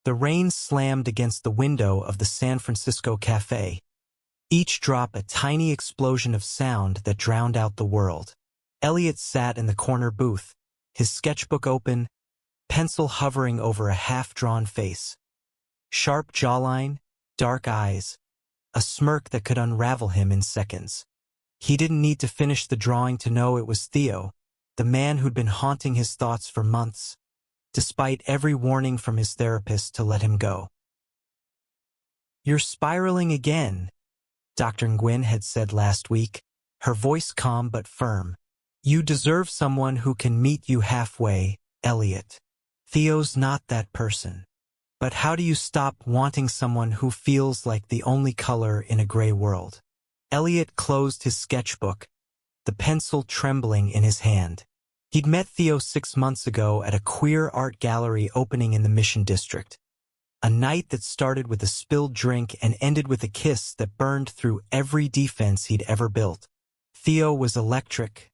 The rain slammed against the window of the San Francisco cafe, each drop a tiny explosion of sound that drowned out the world. Elliot sat in the corner booth, his sketchbook open, pencil hovering over a half-drawn face. Sharp jawline, dark eyes, a smirk that could unravel him in seconds. He didn't need to finish the drawing to know it was Theo, the man who'd been haunting his thoughts for months, despite every warning from his therapist to let him go. "You're spiraling again," Dr. Nguyen had said last week, her voice calm but firm. "You deserve someone who can meet you halfway, Elliot. Theo's not that person. But how do you stop wanting someone who feels like the only color in a gray world?" Elliot closed his sketchbook, the pencil trembling in his hand. He'd met Theo 6 months ago at a queer art gallery opening in the Mission District. A night that started with a spilled drink and ended with a kiss that burned through every defense he'd ever built. Theo was electric,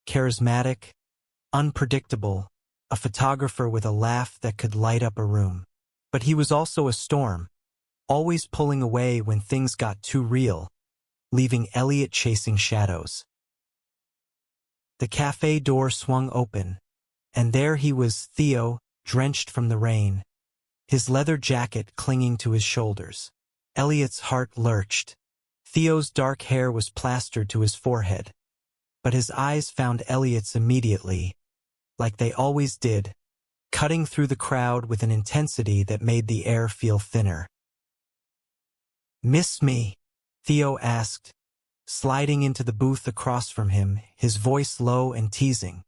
charismatic, unpredictable, a photographer with a laugh that could light up a room. But he was also a storm, always pulling away when things got too real, leaving Elliot chasing shadows. The cafe door swung open, and there he was, Theo, drenched from the rain, his leather jacket clinging to his shoulders. Elliot's heart lurched. Theo's dark hair was plastered to his forehead, but his eyes found Elliot's immediately, like they always did, cutting through the crowd with an intensity that made the air feel thinner. "Miss me?" Theo asked, sliding into the booth across from him, his voice low and teasing.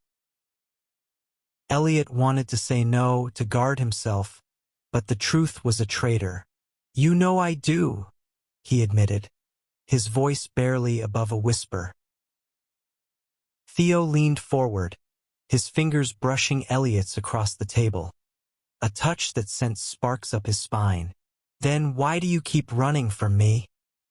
Elliot wanted to say no, to guard himself, but the truth was a traitor. "You know I do," he admitted, his voice barely above a whisper. Theo leaned forward, his fingers brushing Elliot's across the table, a touch that sent sparks up his spine. "Then why do you keep running from me?"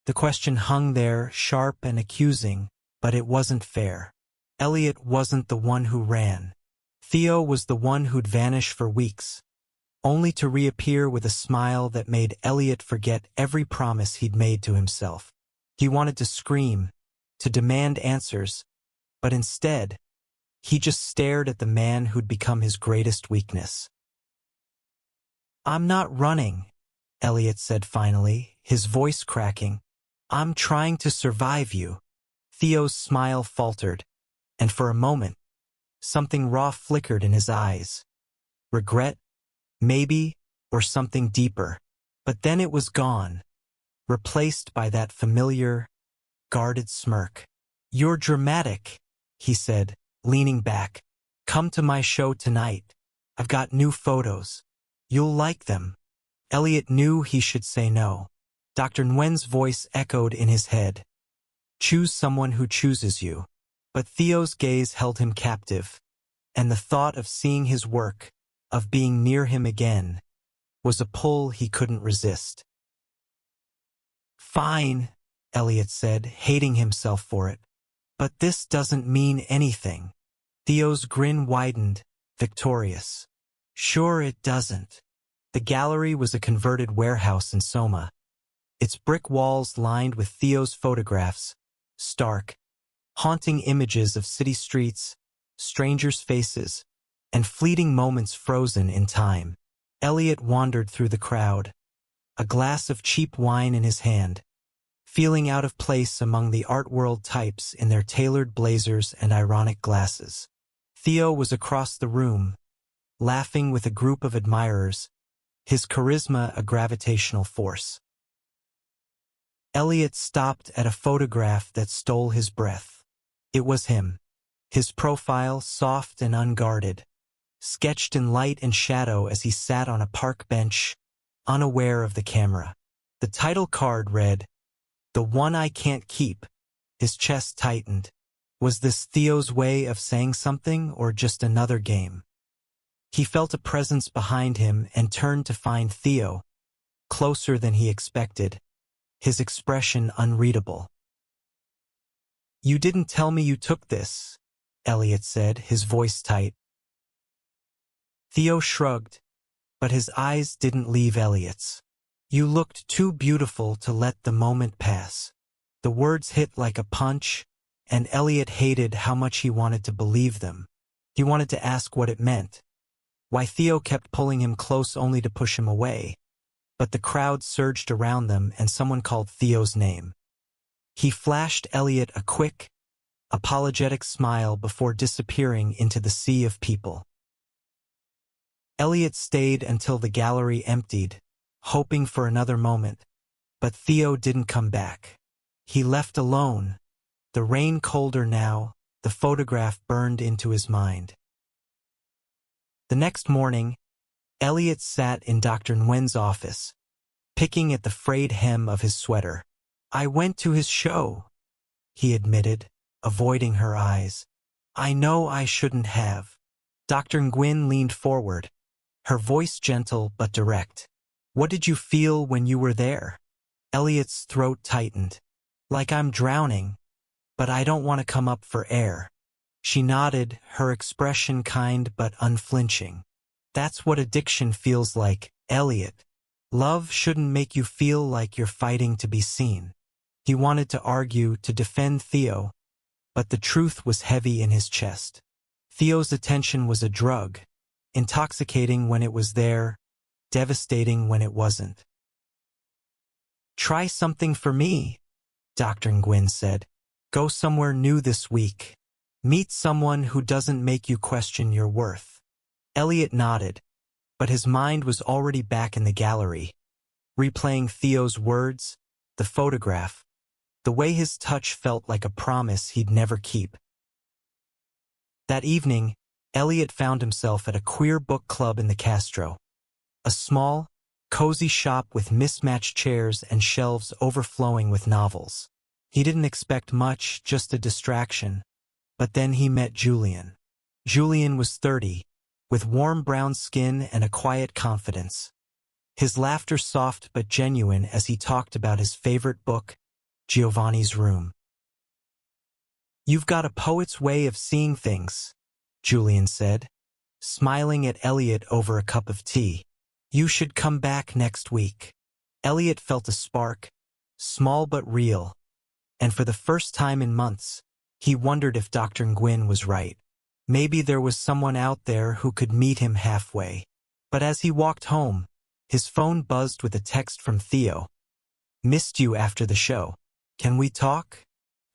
The question hung there, sharp and accusing, but it wasn't fair. Elliot wasn't the one who ran. Theo was the one who'd vanish for weeks, only to reappear with a smile that made Elliot forget every promise he'd made to himself. He wanted to scream, to demand answers, but instead, he just stared at the man who'd become his greatest weakness. "I'm not running," Elliot said finally, his voice cracking. "I'm trying to survive you." Theo's smile faltered, and for a moment, something raw flickered in his eyes. Regret, maybe, or something deeper. But then it was gone, replaced by that familiar, guarded smirk. "You're dramatic," he said, leaning back. "Come to my show tonight. I've got new photos. You'll like them." Elliot knew he should say no. Dr. Nguyen's voice echoed in his head. "Choose someone who chooses you." But Theo's gaze held him captive, and the thought of seeing his work, of being near him again, was a pull he couldn't resist. "Fine," Elliot said, hating himself for it. "But this doesn't mean anything." Theo's grin widened, victorious. "Sure it doesn't." The gallery was a converted warehouse in Soma, its brick walls lined with Theo's photographs, stark, haunting images of city streets, strangers' faces, and fleeting moments frozen in time. Elliot wandered through the crowd, a glass of cheap wine in his hand, feeling out of place among the art world types in their tailored blazers and ironic glasses. Theo was across the room, laughing with a group of admirers, his charisma a gravitational force. Elliot stopped at a photograph that stole his breath. It was him, his profile soft and unguarded, sketched in light and shadow as he sat on a park bench, unaware of the camera. The title card read, "The One I Can't Keep." His chest tightened. Was this Theo's way of saying something, or just another game? He felt a presence behind him and turned to find Theo, closer than he expected, his expression unreadable. "You didn't tell me you took this," Elliot said, his voice tight. Theo shrugged, but his eyes didn't leave Elliot's. "You looked too beautiful to let the moment pass." The words hit like a punch, and Elliot hated how much he wanted to believe them. He wanted to ask what it meant, why Theo kept pulling him close only to push him away. But the crowd surged around them and someone called Theo's name. He flashed Elliot a quick, apologetic smile before disappearing into the sea of people. Elliot stayed until the gallery emptied, hoping for another moment, but Theo didn't come back. He left alone, the rain colder now, the photograph burned into his mind. The next morning, Elliot sat in Dr. Nguyen's office, picking at the frayed hem of his sweater. "I went to his show," he admitted, avoiding her eyes. "I know I shouldn't have." Dr. Nguyen leaned forward, her voice gentle but direct. "What did you feel when you were there?" Elliot's throat tightened. "Like I'm drowning, but I don't want to come up for air." She nodded, her expression kind but unflinching. "That's what addiction feels like, Elliot. Love shouldn't make you feel like you're fighting to be seen." He wanted to argue, to defend Theo, but the truth was heavy in his chest. Theo's attention was a drug, intoxicating when it was there, devastating when it wasn't. "Try something for me," Dr. Nguyen said. "Go somewhere new this week. Meet someone who doesn't make you question your worth." Elliot nodded, but his mind was already back in the gallery, replaying Theo's words, the photograph, the way his touch felt like a promise he'd never keep. That evening, Elliot found himself at a queer book club in the Castro. A small, cozy shop with mismatched chairs and shelves overflowing with novels. He didn't expect much, just a distraction. But then he met Julian. Julian was 30, with warm brown skin and a quiet confidence. His laughter soft but genuine as he talked about his favorite book, Giovanni's Room. "You've got a poet's way of seeing things," Julian said, smiling at Elliot over a cup of tea. "You should come back next week." Elliot felt a spark, small but real, and for the first time in months, he wondered if Dr. Nguyen was right. Maybe there was someone out there who could meet him halfway. But as he walked home, his phone buzzed with a text from Theo. "Missed you after the show. Can we talk?"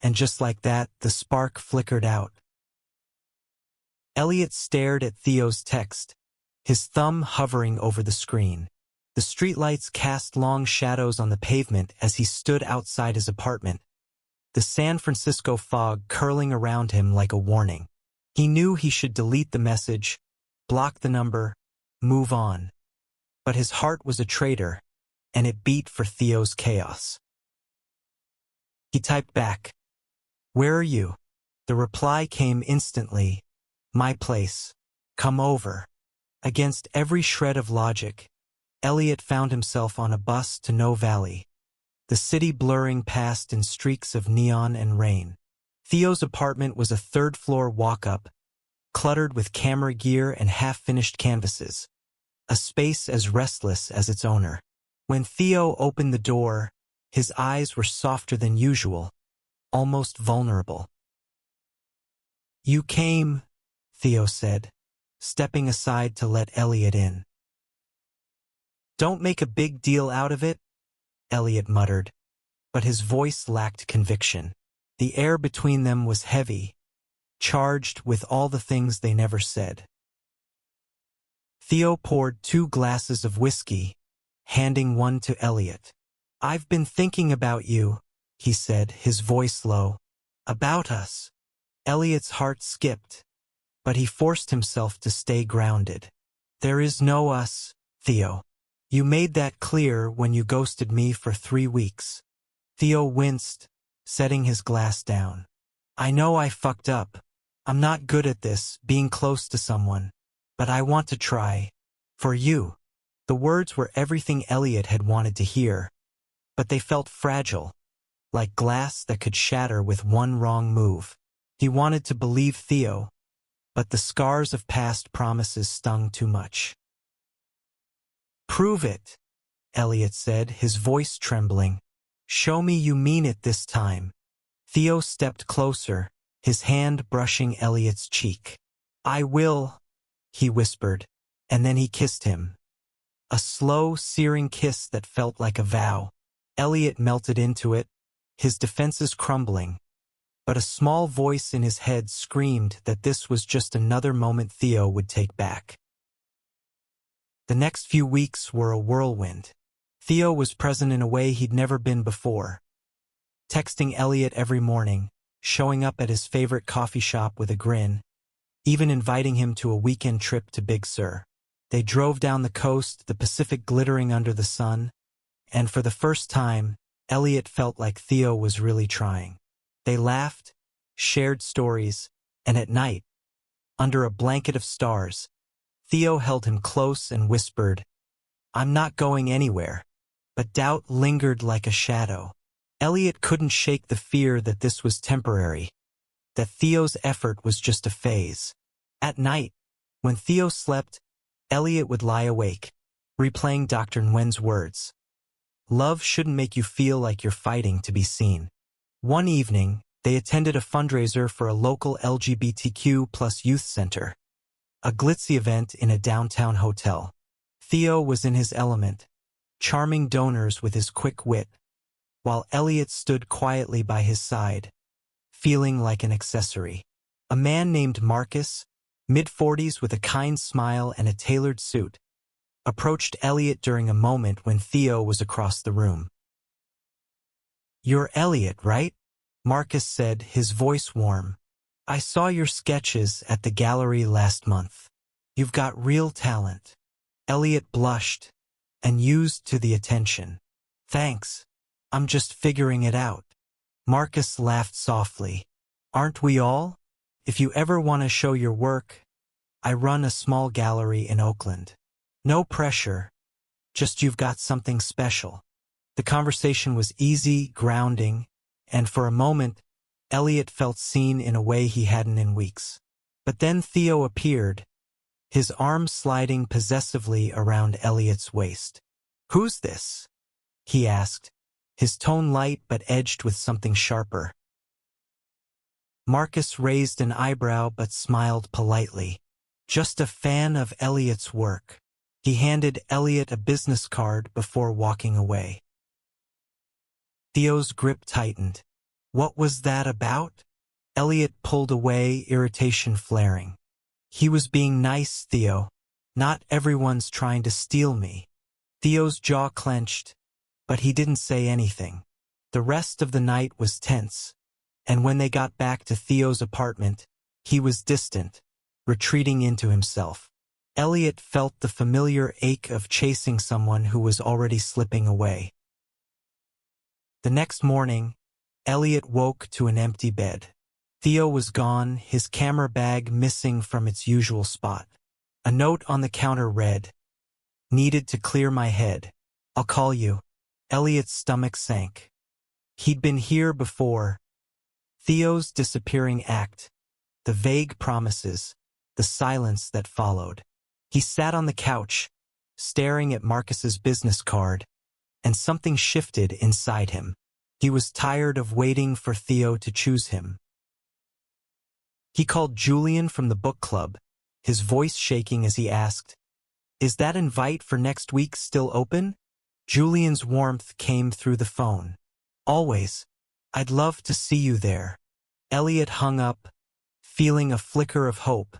And just like that, the spark flickered out. Elliot stared at Theo's text, his thumb hovering over the screen. The streetlights cast long shadows on the pavement as he stood outside his apartment, the San Francisco fog curling around him like a warning. He knew he should delete the message, block the number, move on. But his heart was a traitor, and it beat for Theo's chaos. He typed back, "Where are you?" The reply came instantly, "My place. Come over." Against every shred of logic, Elliot found himself on a bus to No Valley, the city blurring past in streaks of neon and rain. Theo's apartment was a third-floor walk-up, cluttered with camera gear and half-finished canvases, a space as restless as its owner. When Theo opened the door, his eyes were softer than usual, almost vulnerable. "You came," Theo said, stepping aside to let Elliot in. "Don't make a big deal out of it," Elliot muttered, but his voice lacked conviction. The air between them was heavy, charged with all the things they never said. Theo poured 2 glasses of whiskey, handing one to Elliot. "I've been thinking about you," he said, his voice low. "About us." Elliot's heart skipped, but he forced himself to stay grounded. "There is no us, Theo. You made that clear when you ghosted me for 3 weeks." Theo winced, setting his glass down. "I know I fucked up. I'm not good at this, being close to someone. But I want to try. For you." The words were everything Elliot had wanted to hear, but they felt fragile, like glass that could shatter with one wrong move. He wanted to believe Theo, but the scars of past promises stung too much. Prove it, Elliot said, his voice trembling. Show me you mean it this time. Theo stepped closer, his hand brushing Elliot's cheek. I will, he whispered, and then he kissed him. A slow, searing kiss that felt like a vow. Elliot melted into it, his defenses crumbling. But a small voice in his head screamed that this was just another moment Theo would take back. The next few weeks were a whirlwind. Theo was present in a way he'd never been before. Texting Elliot every morning, showing up at his favorite coffee shop with a grin, even inviting him to a weekend trip to Big Sur. They drove down the coast, the Pacific glittering under the sun, and for the first time, Elliot felt like Theo was really trying. They laughed, shared stories, and at night, under a blanket of stars, Theo held him close and whispered, I'm not going anywhere. But doubt lingered like a shadow. Elliot couldn't shake the fear that this was temporary, that Theo's effort was just a phase. At night, when Theo slept, Elliot would lie awake, replaying Dr. Nguyen's words. Love shouldn't make you feel like you're fighting to be seen. One evening, they attended a fundraiser for a local LGBTQ plus youth center, a glitzy event in a downtown hotel. Theo was in his element, charming donors with his quick wit, while Elliot stood quietly by his side, feeling like an accessory. A man named Marcus, mid-40s with a kind smile and a tailored suit, approached Elliot during a moment when Theo was across the room. You're Elliot, right? Marcus said, his voice warm. I saw your sketches at the gallery last month. You've got real talent. Elliot blushed, and used to the attention. Thanks. I'm just figuring it out. Marcus laughed softly. Aren't we all? If you ever want to show your work, I run a small gallery in Oakland. No pressure, just you've got something special. The conversation was easy, grounding, and for a moment, Elliot felt seen in a way he hadn't in weeks. But then Theo appeared, his arm sliding possessively around Elliot's waist. Who's this? He asked, his tone light but edged with something sharper. Marcus raised an eyebrow but smiled politely. Just a fan of Elliot's work. He handed Elliot a business card before walking away. Theo's grip tightened. What was that about? Elliot pulled away, irritation flaring. He was being nice, Theo. Not everyone's trying to steal me. Theo's jaw clenched, but he didn't say anything. The rest of the night was tense, and when they got back to Theo's apartment, he was distant, retreating into himself. Elliot felt the familiar ache of chasing someone who was already slipping away. The next morning, Elliot woke to an empty bed. Theo was gone, his camera bag missing from its usual spot. A note on the counter read, Needed to clear my head. I'll call you. Elliot's stomach sank. He'd been here before. Theo's disappearing act, the vague promises, the silence that followed. He sat on the couch, staring at Marcus's business card, and something shifted inside him. He was tired of waiting for Theo to choose him. He called Julian from the book club, his voice shaking as he asked, Is that invite for next week still open? Julian's warmth came through the phone. Always. I'd love to see you there. Elliot hung up, feeling a flicker of hope,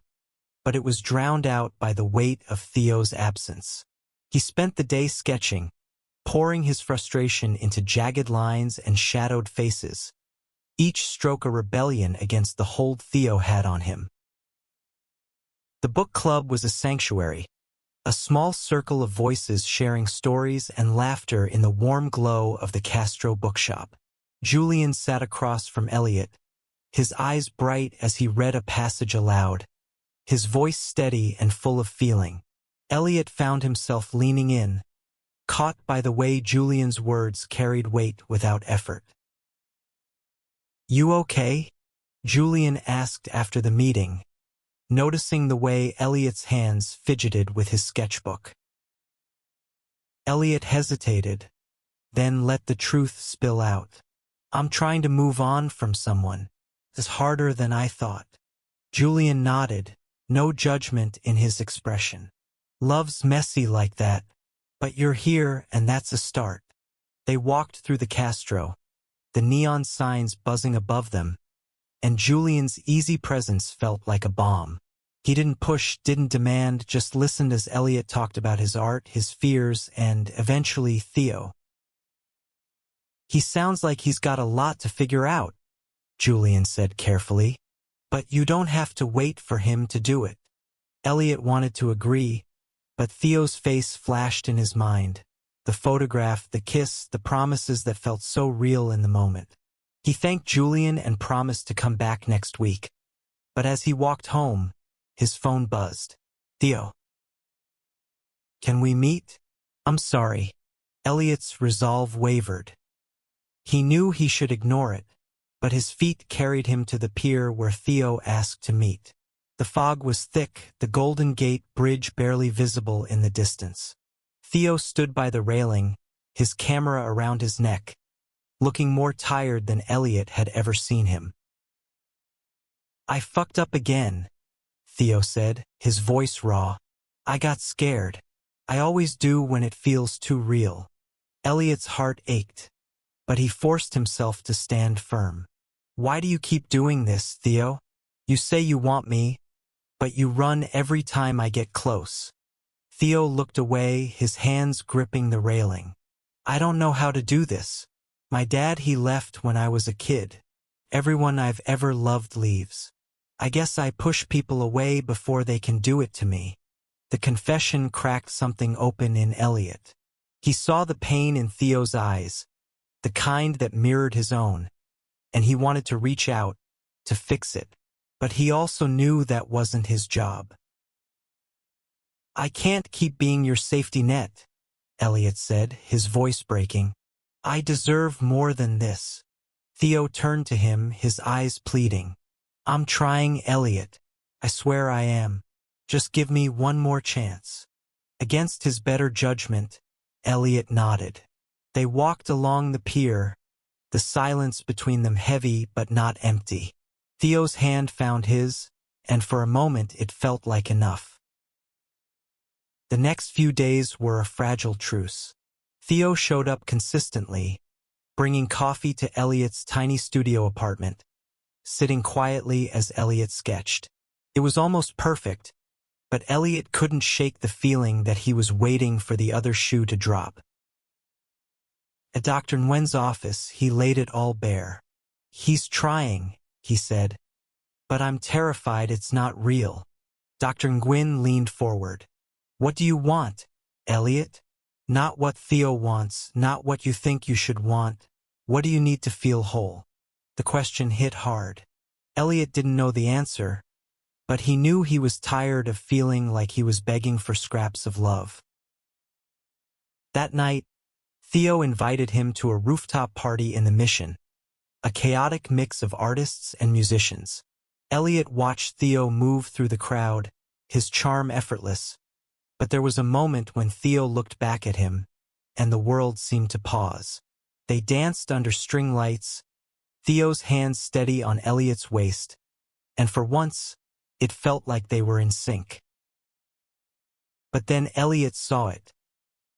but it was drowned out by the weight of Theo's absence. He spent the day sketching, pouring his frustration into jagged lines and shadowed faces, each stroke a rebellion against the hold Theo had on him. The book club was a sanctuary, a small circle of voices sharing stories and laughter in the warm glow of the Castro bookshop. Julian sat across from Elliot, his eyes bright as he read a passage aloud, his voice steady and full of feeling. Elliot found himself leaning in, caught by the way Julian's words carried weight without effort. You okay? Julian asked after the meeting, noticing the way Elliot's hands fidgeted with his sketchbook. Elliot hesitated, then let the truth spill out. I'm trying to move on from someone. It's harder than I thought. Julian nodded, no judgment in his expression. Love's messy like that, but you're here and that's a start. They walked through the Castro, the neon signs buzzing above them, and Julian's easy presence felt like a balm. He didn't push, didn't demand, just listened as Elliot talked about his art, his fears, and eventually Theo. He sounds like he's got a lot to figure out, Julian said carefully. But you don't have to wait for him to do it. Elliot wanted to agree, but Theo's face flashed in his mind. The photograph, the kiss, the promises that felt so real in the moment. He thanked Julian and promised to come back next week. But as he walked home, his phone buzzed. Theo. Can we meet? I'm sorry. Elliot's resolve wavered. He knew he should ignore it, but his feet carried him to the pier where Theo asked to meet. The fog was thick, the Golden Gate Bridge barely visible in the distance. Theo stood by the railing, his camera around his neck, looking more tired than Elliot had ever seen him. I fucked up again, Theo said, his voice raw. I got scared. I always do when it feels too real. Elliot's heart ached, but he forced himself to stand firm. Why do you keep doing this, Theo? You say you want me, but you run every time I get close. Theo looked away, his hands gripping the railing. I don't know how to do this. My dad, he left when I was a kid. Everyone I've ever loved leaves. I guess I push people away before they can do it to me. The confession cracked something open in Elliot. He saw the pain in Theo's eyes, the kind that mirrored his own, and he wanted to reach out, to fix it. But he also knew that wasn't his job. I can't keep being your safety net, Elliot said, his voice breaking. I deserve more than this. Theo turned to him, his eyes pleading. I'm trying, Elliot. I swear I am. Just give me one more chance. Against his better judgment, Elliot nodded. They walked along the pier, the silence between them heavy but not empty. Theo's hand found his, and for a moment it felt like enough. The next few days were a fragile truce. Theo showed up consistently, bringing coffee to Elliot's tiny studio apartment, sitting quietly as Elliot sketched. It was almost perfect, but Elliot couldn't shake the feeling that he was waiting for the other shoe to drop. At Dr. Nguyen's office, he laid it all bare. He's trying, he said, but I'm terrified it's not real. Dr. Nguyen leaned forward. What do you want, Elliot? Not what Theo wants, not what you think you should want. What do you need to feel whole? The question hit hard. Elliot didn't know the answer, but he knew he was tired of feeling like he was begging for scraps of love. That night, Theo invited him to a rooftop party in the Mission, a chaotic mix of artists and musicians. Elliot watched Theo move through the crowd, his charm effortless, but there was a moment when Theo looked back at him, and the world seemed to pause. They danced under string lights, Theo's hands steady on Elliot's waist, and for once, it felt like they were in sync. But then Elliot saw it.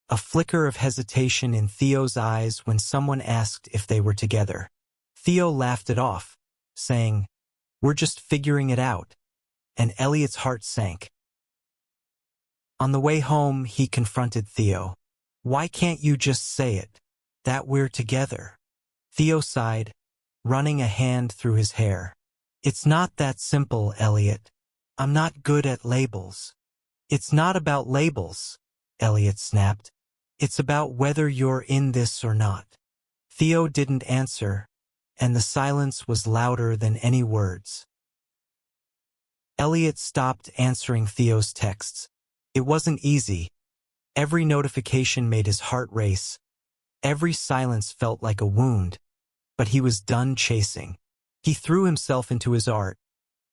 A flicker of hesitation in Theo's eyes when someone asked if they were together. Theo laughed it off, saying, "We're just figuring it out," and Elliot's heart sank. On the way home, he confronted Theo. Why can't you just say it, that we're together? Theo sighed, running a hand through his hair. It's not that simple, Elliot. I'm not good at labels. It's not about labels, Elliot snapped. It's about whether you're in this or not. Theo didn't answer, and the silence was louder than any words. Elliot stopped answering Theo's texts. It wasn't easy. Every notification made his heart race. Every silence felt like a wound, but he was done chasing. He threw himself into his art,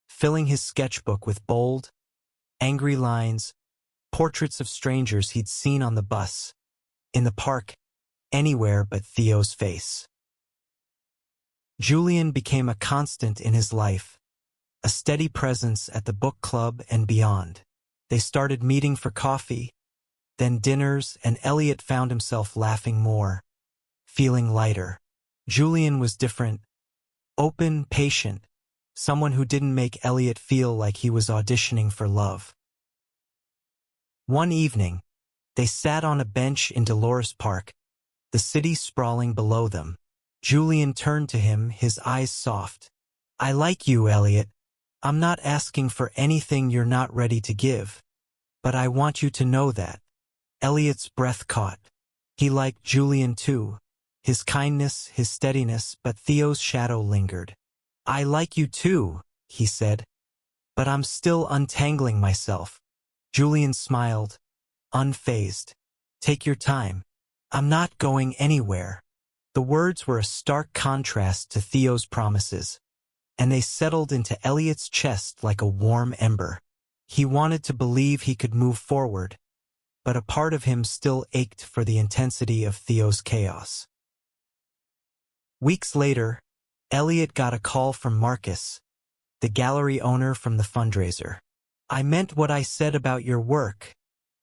filling his sketchbook with bold, angry lines, portraits of strangers he'd seen on the bus, in the park, anywhere but Theo's face. Julian became a constant in his life, a steady presence at the book club and beyond. They started meeting for coffee, then dinners, and Elliot found himself laughing more, feeling lighter. Julian was different, open, patient, someone who didn't make Elliot feel like he was auditioning for love. One evening, they sat on a bench in Dolores Park, the city sprawling below them. Julian turned to him, his eyes soft. "I like you, Elliot. I'm not asking for anything you're not ready to give, but I want you to know that." Elliot's breath caught. He liked Julian too, his kindness, his steadiness, but Theo's shadow lingered. "I like you too," he said, "but I'm still untangling myself." Julian smiled, unfazed. "Take your time. I'm not going anywhere." The words were a stark contrast to Theo's promises, and they settled into Elliot's chest like a warm ember. He wanted to believe he could move forward, but a part of him still ached for the intensity of Theo's chaos. Weeks later, Elliot got a call from Marcus, the gallery owner from the fundraiser. "I meant what I said about your work,"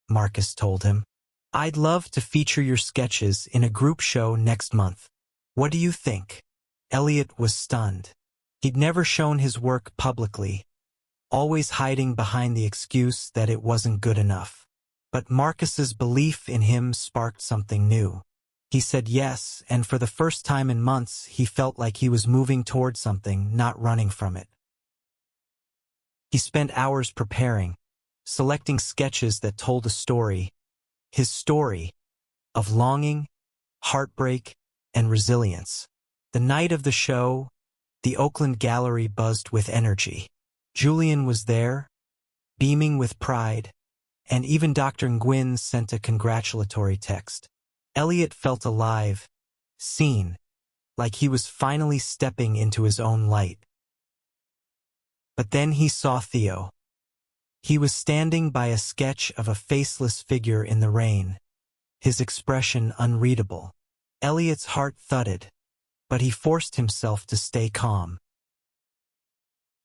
Marcus told him. "I'd love to feature your sketches in a group show next month. What do you think?" Elliot was stunned. He'd never shown his work publicly, always hiding behind the excuse that it wasn't good enough. But Marcus's belief in him sparked something new. He said yes, and for the first time in months, he felt like he was moving toward something, not running from it. He spent hours preparing, selecting sketches that told a story, his story of longing, heartbreak, and resilience. The night of the show, the Oakland gallery buzzed with energy. Julian was there, beaming with pride, and even Dr. Nguyen sent a congratulatory text. Elliot felt alive, seen, like he was finally stepping into his own light. But then he saw Theo. He was standing by a sketch of a faceless figure in the rain, his expression unreadable. Elliot's heart thudded, but he forced himself to stay calm.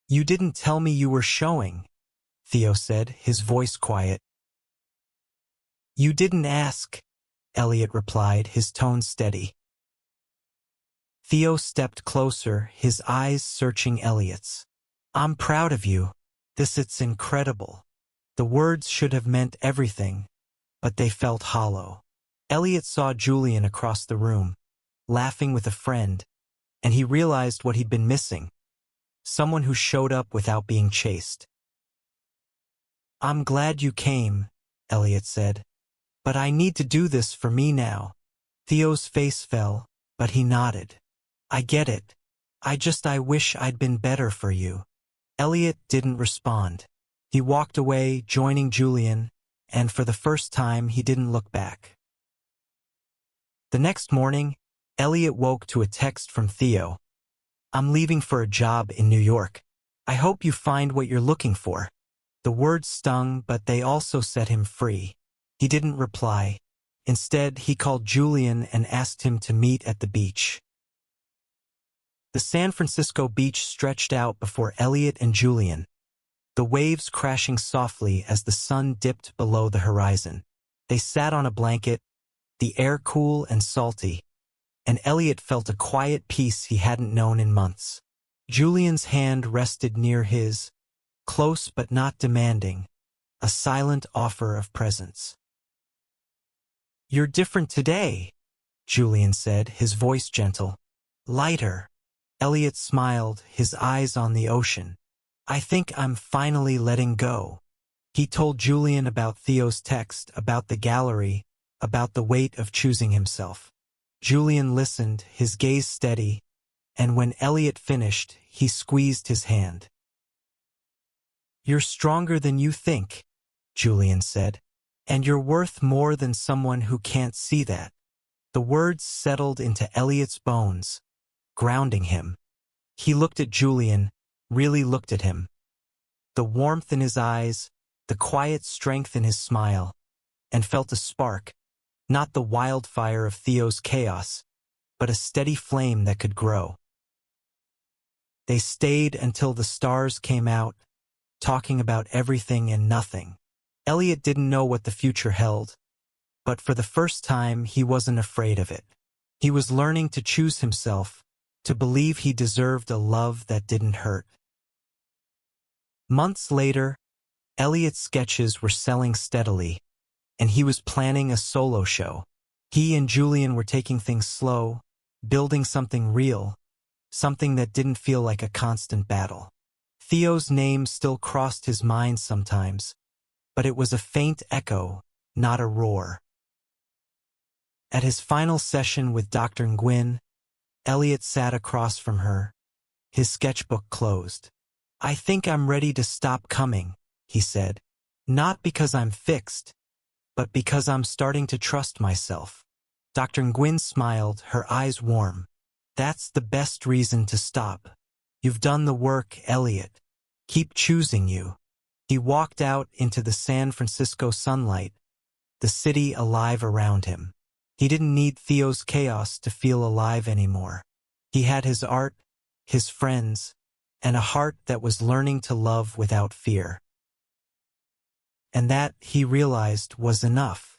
"You didn't tell me you were showing," Theo said, his voice quiet. "You didn't ask," Elliot replied, his tone steady. Theo stepped closer, his eyes searching Elliot's. "I'm proud of you. It's incredible." The words should have meant everything, but they felt hollow. Elliot saw Julian across the room, laughing with a friend, and he realized what he'd been missing. Someone who showed up without being chased. "I'm glad you came," Elliot said, "but I need to do this for me now." Theo's face fell, but he nodded. "I get it. I wish I'd been better for you." Elliot didn't respond. He walked away, joining Julian, and for the first time he didn't look back. The next morning, Elliot woke to a text from Theo. "I'm leaving for a job in New York. I hope you find what you're looking for." The words stung, but they also set him free. He didn't reply. Instead, he called Julian and asked him to meet at the beach. The San Francisco beach stretched out before Elliot and Julian, the waves crashing softly as the sun dipped below the horizon. They sat on a blanket, the air cool and salty, and Elliot felt a quiet peace he hadn't known in months. Julian's hand rested near his, close but not demanding, a silent offer of presence. "You're different today," Julian said, his voice gentle, lighter. Elliot smiled, his eyes on the ocean. "I think I'm finally letting go." He told Julian about Theo's text, about the gallery, about the weight of choosing himself. Julian listened, his gaze steady, and when Elliot finished, he squeezed his hand. "You're stronger than you think," Julian said, "and you're worth more than someone who can't see that." The words settled into Elliot's bones, grounding him. He looked at Julian, really looked at him. The warmth in his eyes, the quiet strength in his smile, and felt a spark, Not the wildfire of Theo's chaos, but a steady flame that could grow. They stayed until the stars came out, talking about everything and nothing. Elliot didn't know what the future held, but for the first time he wasn't afraid of it. He was learning to choose himself, to believe he deserved a love that didn't hurt. Months later, Elliot's sketches were selling steadily, and he was planning a solo show. He and Julian were taking things slow, building something real, something that didn't feel like a constant battle. Theo's name still crossed his mind sometimes, but it was a faint echo, not a roar. At his final session with Dr. Nguyen, Elliot sat across from her, his sketchbook closed. "I think I'm ready to stop coming," he said. "Not because I'm fixed, but because I'm starting to trust myself." Dr. Nguyen smiled, her eyes warm. "That's the best reason to stop. You've done the work, Elliot. Keep choosing you." He walked out into the San Francisco sunlight, the city alive around him. He didn't need Theo's chaos to feel alive anymore. He had his art, his friends, and a heart that was learning to love without fear. And that, he realized, was enough.